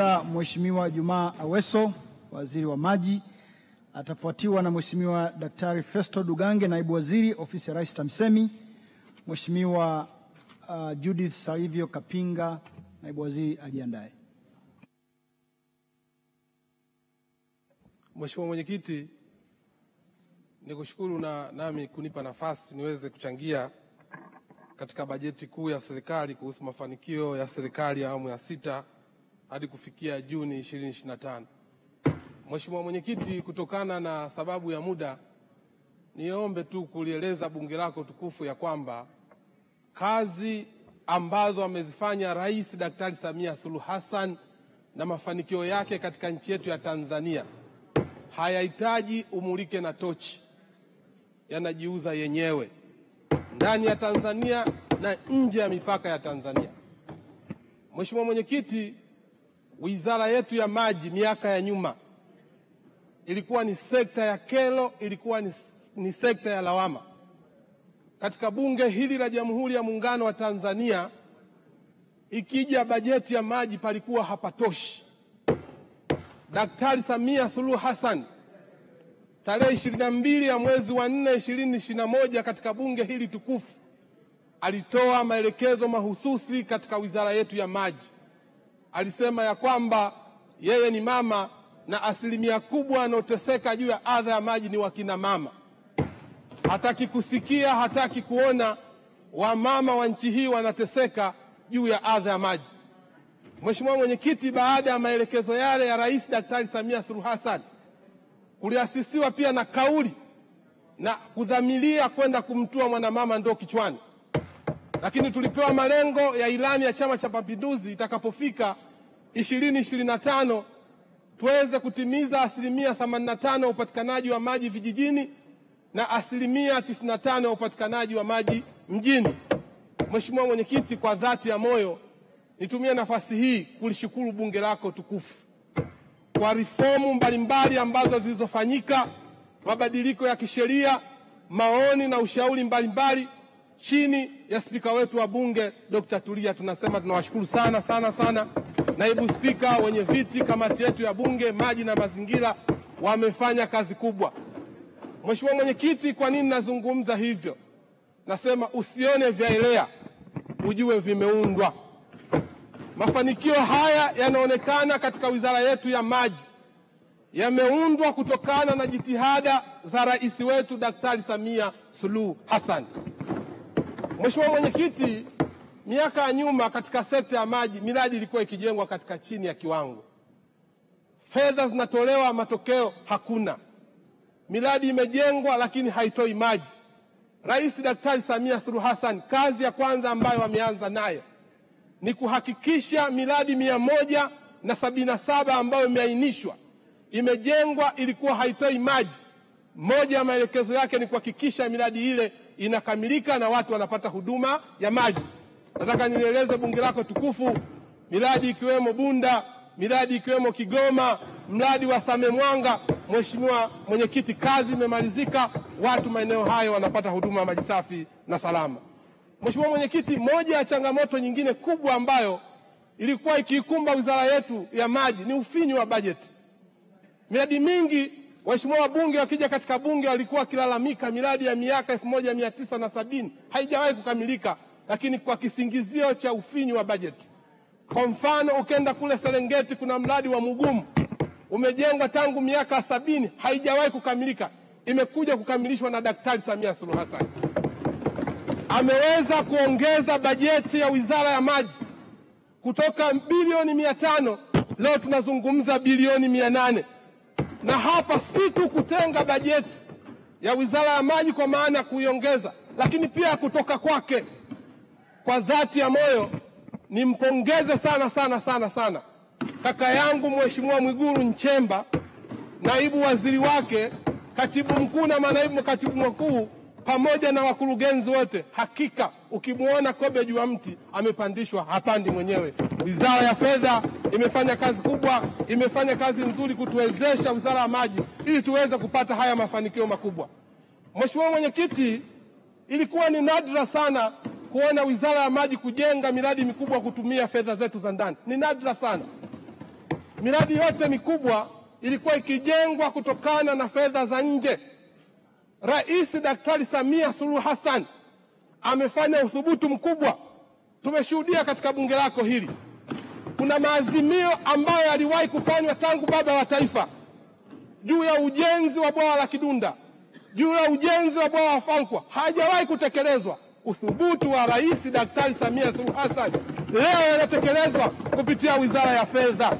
Mheshimiwa Juma Aweso, Waziri wa Maji, atafuatiwa na Mheshimiwa Daktari Festo Dugange, Naibu Waziri, Ofisi ya Rais TAMISEMI, Mheshimiwa Judith Salivio Kapinga, Naibu Waziri, ajiandae. Mheshimiwa Mwenyekiti, nikushukuru nami kunipa nafasi niweze kuchangia katika bajeti kuu ya serikali kuhusu mafanikio ya serikali ya awamu ya 6 hadi kufikia Juni 2025. Mheshimiwa Mwenyekiti, kutokana na sababu ya muda, niombe tu kulieleza bunge lako tukufu ya kwamba kazi ambazo amezifanya Rais Daktari Samia Suluhu Hassan na mafanikio yake katika nchi yetu ya Tanzania hayahitaji umulike na tochi, yanajiuza yenyewe ndani ya Tanzania na nje ya mipaka ya Tanzania. Mheshimiwa Mwenyekiti, wizara yetu ya maji miaka ya nyuma ilikuwa ni sekta ya kero, ilikuwa ni sekta ya lawama. Katika bunge hili la Jamhuri ya Muungano wa Tanzania, ikija bajeti ya maji palikuwa hapatoshi. Daktari Samia Suluhu Hassan tarehe 22 ya mwezi wa 4 2021 katika bunge hili tukufu alitoa maelekezo mahususi katika wizara yetu ya maji. Alisema ya kwamba yeye ni mama na asilimia kubwa wanaoteseka juu ya adha ya maji ni wakina mama. Hataki kusikia, hataki kuona wamama wa nchi hii wanateseka juu ya adha ya maji. Mheshimiwa Mwenyekiti, baada ya maelekezo yale ya Rais Daktari Samia Suluhu Hassan, kuliasisiwa pia na kauli na kudhamiria kwenda kumtua mwanamama ndoo kichwani. Lakini tulipewa malengo ya ilani ya Chama cha Mapinduzi itakapofika 2025 tuweze kutimiza 85% ya upatikanaji wa maji vijijini na 95% ya upatikanaji wa maji mjini. Mheshimiwa Mwenyekiti, kwa dhati ya moyo nitumie nafasi hii kulishukuru bunge lako tukufu kwa reformu mbalimbali ambazo zilizofanyika, mabadiliko ya kisheria, maoni na ushauri mbalimbali chini ya spika wetu wa bunge Dr. Tulia. Tunasema tunawashukuru sana sana sana. Naibu Spika, wenye viti, kamati yetu ya bunge maji na mazingira wamefanya kazi kubwa. Mheshimiwa Mwenyekiti, kwa nini nazungumza hivyo? Nasema usione vyaelea ujue vimeundwa. Mafanikio haya yanaonekana katika wizara yetu ya maji, yameundwa kutokana na jitihada za rais wetu Daktari Samia Suluhu Hassan. Mheshimiwa Mwenyekiti, miaka ya nyuma katika sekta ya maji miradi ilikuwa ikijengwa katika chini ya kiwango. Fedha zinatolewa, matokeo hakuna. Miradi imejengwa lakini haitoi maji. Rais Daktari Samia Suluhu Hassan, kazi ya kwanza ambayo ameanza nayo ni kuhakikisha miradi 177 ambayo imeainishwa imejengwa ilikuwa haitoi maji. Moja ya maelekezo yake ni kuhakikisha miradi ile inakamilika na watu wanapata huduma ya maji. Nataka nieleze bunge lako tukufu, miradi ikiwemo Bunda, miradi ikiwemo Kigoma, mradi wa Same Mwanga. Mheshimiwa Mwenyekiti, kazi imemalizika, watu maeneo hayo wanapata huduma ya maji safi na salama. Mheshimiwa Mwenyekiti, moja ya changamoto nyingine kubwa ambayo ilikuwa ikiikumba wizara yetu ya maji ni ufinyu wa bajeti. Miradi mingi, waheshimiwa wabunge wakija katika bunge walikuwa wakilalamika miradi ya miaka 1970 haijawahi kukamilika, lakini kwa kisingizio cha ufinyu wa bajeti. Kwa mfano, ukenda kule Serengeti kuna mradi wa Mugumu umejengwa tangu miaka 70 haijawahi kukamilika, imekuja kukamilishwa na Daktari Samia Suluhu Hassan. Ameweza kuongeza bajeti ya wizara ya maji kutoka bilioni 500 leo tunazungumza bilioni 800. Na hapa si tu kutenga bajeti ya wizara ya maji kwa maana ya kuiongeza, lakini pia kutoka kwake. Kwa dhati ya moyo nimpongeze sana sana sana sana kaka yangu Mheshimiwa Mwigulu Nchemba, naibu waziri wake, katibu mkuu na manaibu katibu mkuu pamoja na wakurugenzi wote. Hakika ukimuona kobe juu ya mti amepandishwa, hapandi mwenyewe. Wizara ya Fedha imefanya kazi kubwa, imefanya kazi nzuri kutuwezesha wizara ya maji ili tuweze kupata haya mafanikio makubwa. Mheshimiwa Mwenyekiti, ilikuwa ni nadra sana kuona wizara ya maji kujenga miradi mikubwa kutumia fedha zetu za ndani. Ni nadra sana. miradi yote mikubwa ilikuwa ikijengwa kutokana na fedha za nje. Rais Daktari Samia Suluhu Hassan amefanya uthubutu mkubwa. Tumeshuhudia katika bunge lako hili kuna maazimio ambayo yaliwahi kufanywa tangu baba wa taifa juu ya ujenzi wa bwawa la Kidunda, juu ya ujenzi wa bwawa wa Fankwa, hajawahi kutekelezwa. Uthubutu wa Rais Daktari Samia Suluhu Hassan leo yanatekelezwa kupitia Wizara ya Fedha.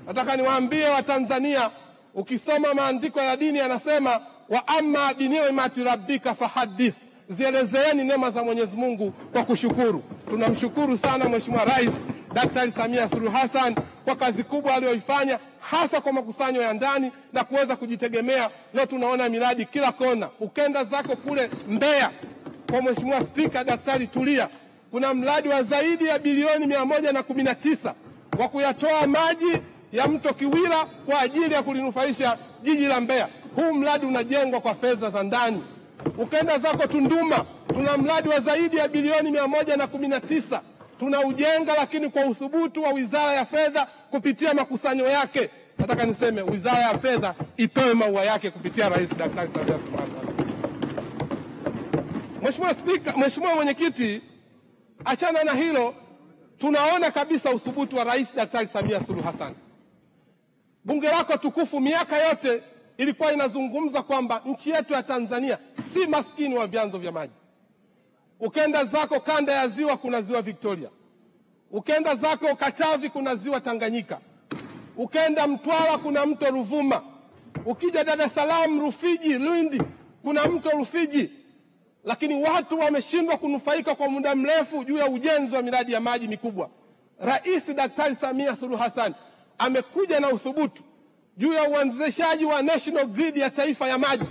Nataka niwaambie Watanzania, ukisoma maandiko ya dini yanasema wa amma bini'mati rabbika fahaddith, zielezeeni neema za Mwenyezi Mungu kwa kushukuru. Tunamshukuru sana Mheshimiwa Rais Daktari Samia Suluhu Hassan kwa kazi kubwa aliyoifanya, hasa kwa makusanyo ya ndani na kuweza kujitegemea. Leo tunaona miradi kila kona. Ukenda zako kule Mbeya kwa Mheshimiwa Spika Daktari Tulia, kuna mradi wa zaidi ya bilioni 119 wa kuyatoa maji ya mto Kiwira kwa ajili ya kulinufaisha jiji la Mbeya. Huu mradi unajengwa kwa fedha za ndani. Ukenda zako Tunduma, tuna mradi wa zaidi ya bilioni 119 tunaujenga, lakini kwa uthubutu wa Wizara ya Fedha kupitia makusanyo yake. Nataka niseme Wizara ya Fedha ipewe maua yake kupitia Rais Daktari Samia Suluhu Hassan. Mheshimiwa Spika, Mheshimiwa Mwenyekiti, achana na hilo, tunaona kabisa uthubutu wa Rais Daktari Samia Suluhu Hassan. Bunge lako tukufu miaka yote ilikuwa inazungumza kwamba nchi yetu ya Tanzania si maskini wa vyanzo vya maji. Ukenda zako kanda ya ziwa kuna ziwa Victoria. Ukenda zako Katavi kuna ziwa Tanganyika. Ukenda Mtwara kuna mto Ruvuma. Ukija Dar es Salaam, Rufiji, Lindi kuna mto Rufiji. Lakini watu wameshindwa kunufaika kwa muda mrefu juu ya ujenzi wa miradi ya maji mikubwa. Rais Daktari Samia Suluhu Hassan amekuja na uthubutu juu ya uanzishaji wa National Grid ya taifa ya maji.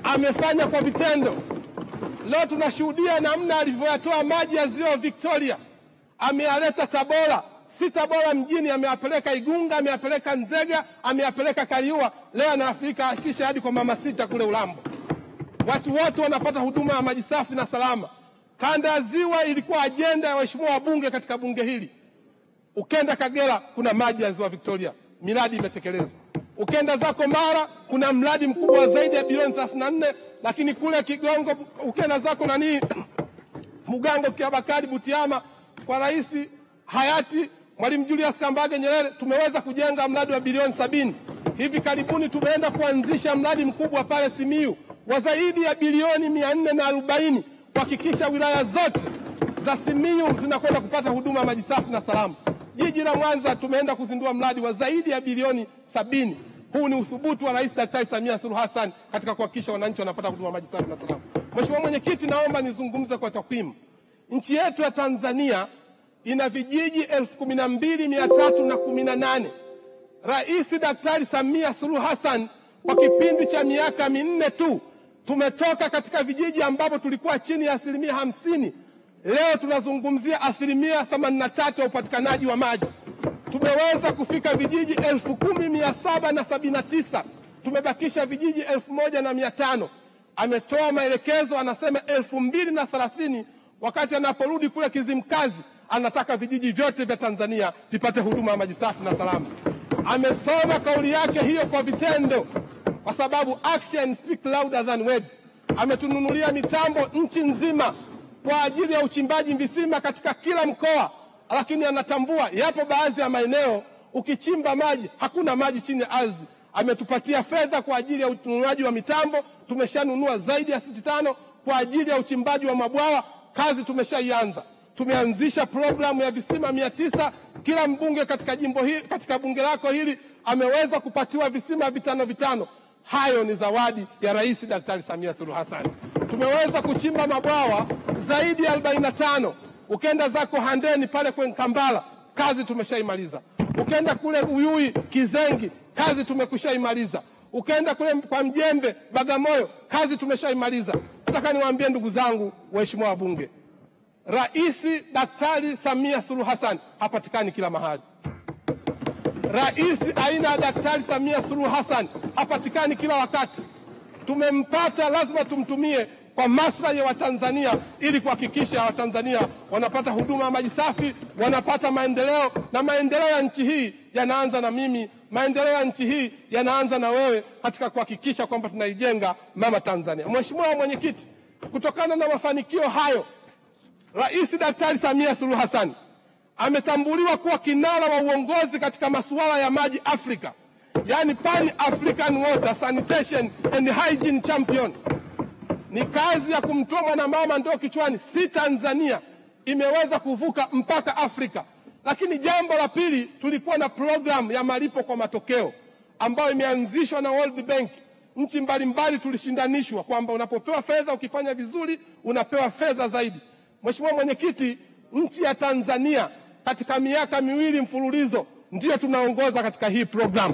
Amefanya kwa vitendo. Leo tunashuhudia namna alivyoyatoa maji ya ziwa Victoria. Ameyaleta Tabora, si Tabora mjini, ameyapeleka Igunga, ameyapeleka Nzega, ameyapeleka Kaliua, leo anafika kisha hadi kwa Mama Sita kule Ulambo. Watu wote wanapata huduma ya maji safi na salama. Kanda ya ziwa ilikuwa ajenda ya waheshimiwa wabunge katika bunge hili. Ukenda Kagera kuna maji ya ziwa Victoria, miradi imetekelezwa. Ukenda zako Mara kuna mradi mkubwa zaidi ya bilioni 34, lakini kule Kigongo, ukenda zako Mugango, Kiabakari, Butiama kwa Rais hayati Mwalimu Julius Kambarage Nyerere tumeweza kujenga mradi wa bilioni 70. Hivi karibuni tumeenda kuanzisha mradi mkubwa pale Simiyu wa zaidi ya bilioni 440 kuhakikisha wilaya zote za Simiyu zinakwenda kupata huduma ya maji safi na salama. Jiji la Mwanza tumeenda kuzindua mradi wa zaidi ya bilioni 70. Huu ni uthubutu wa Rais Daktari Samia Suluhu Hassan katika kuhakikisha wananchi wanapata huduma ya maji safi na salama. Mheshimiwa Mwenyekiti, naomba nizungumze kwa takwimu. Nchi yetu ya Tanzania ina vijiji 12,318. Rais Daktari Samia Suluhu Hassan kwa kipindi cha miaka 4 tu tumetoka katika vijiji ambapo tulikuwa chini ya 50%. Leo tunazungumzia 83% ya upatikanaji wa maji. Tumeweza kufika vijiji 10,779. Tumebakisha vijiji 1,500. Ametoa maelekezo, anasema 2030 wakati anaporudi kule Kizimkazi anataka vijiji vyote vya Tanzania vipate huduma ya maji safi na salama. Amesoma kauli yake hiyo kwa vitendo, kwa sababu action speak louder than word. Ametununulia mitambo nchi nzima kwa ajili ya uchimbaji visima katika kila mkoa, lakini anatambua yapo baadhi ya maeneo ukichimba maji hakuna maji chini ya ardhi. Ametupatia fedha kwa ajili ya ununuaji wa mitambo, tumeshanunua zaidi ya 65 kwa ajili ya uchimbaji wa mabwawa, kazi tumeshaianza. Tumeanzisha programu ya visima 900. Kila mbunge katika jimbo hili, katika bunge lako hili ameweza kupatiwa visima 5. Hayo ni zawadi ya Rais Daktari Samia Suluhu Hassan. Tumeweza kuchimba mabwawa zaidi ya 45. Ukenda zako Handeni pale kwa Kambala, kazi tumeshaimaliza. Ukenda kule Uyui, Kizengi, kazi tumekushaimaliza. Ukenda kule kwa Mjembe, Bagamoyo, kazi tumeshaimaliza. Nataka niwaambie ndugu zangu waheshimiwa wabunge, Rais Daktari Samia Suluhu Hassan hapatikani kila mahali. Rais aina ya Daktari Samia Suluhu Hassan hapatikani kila wakati. Tumempata, lazima tumtumie kwa maslahi ya Watanzania ili kuhakikisha Watanzania wanapata huduma ya maji safi, wanapata maendeleo, na maendeleo ya nchi hii yanaanza na mimi, maendeleo ya nchi hii yanaanza na wewe katika kuhakikisha kwamba tunaijenga mama Tanzania. Mheshimiwa Mwenyekiti, kutokana na mafanikio hayo, Rais Daktari Samia Suluhu Hassan ametambuliwa kuwa kinara wa uongozi katika masuala ya maji Afrika, yani Pan African Water Sanitation and Hygiene Champion. Ni kazi ya kumtoa mwanamama ndoo kichwani, si Tanzania imeweza kuvuka mpaka Afrika. Lakini jambo la pili, tulikuwa na program ya malipo kwa matokeo ambayo imeanzishwa na World Bank. Nchi mbalimbali tulishindanishwa kwamba unapopewa fedha ukifanya vizuri unapewa fedha zaidi. Mheshimiwa Mwenyekiti, nchi ya Tanzania katika miaka miwili mfululizo ndiyo tunaongoza katika hii program.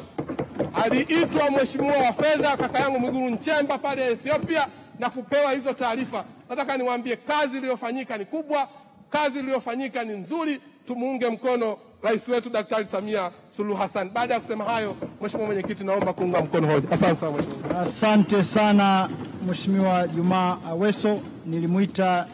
Aliitwa Mheshimiwa wa fedha kaka yangu Mwigulu Nchemba pale Ethiopia na kupewa hizo taarifa. Nataka niwaambie kazi iliyofanyika ni kubwa, kazi iliyofanyika ni nzuri. Tumuunge mkono rais wetu Daktari Samia Suluhu Hassan. Baada ya kusema hayo, Mheshimiwa Mwenyekiti, naomba kuunga mkono hoja. Asante sana Mheshimiwa. Asante sana Mheshimiwa Juma Aweso. Nilimuita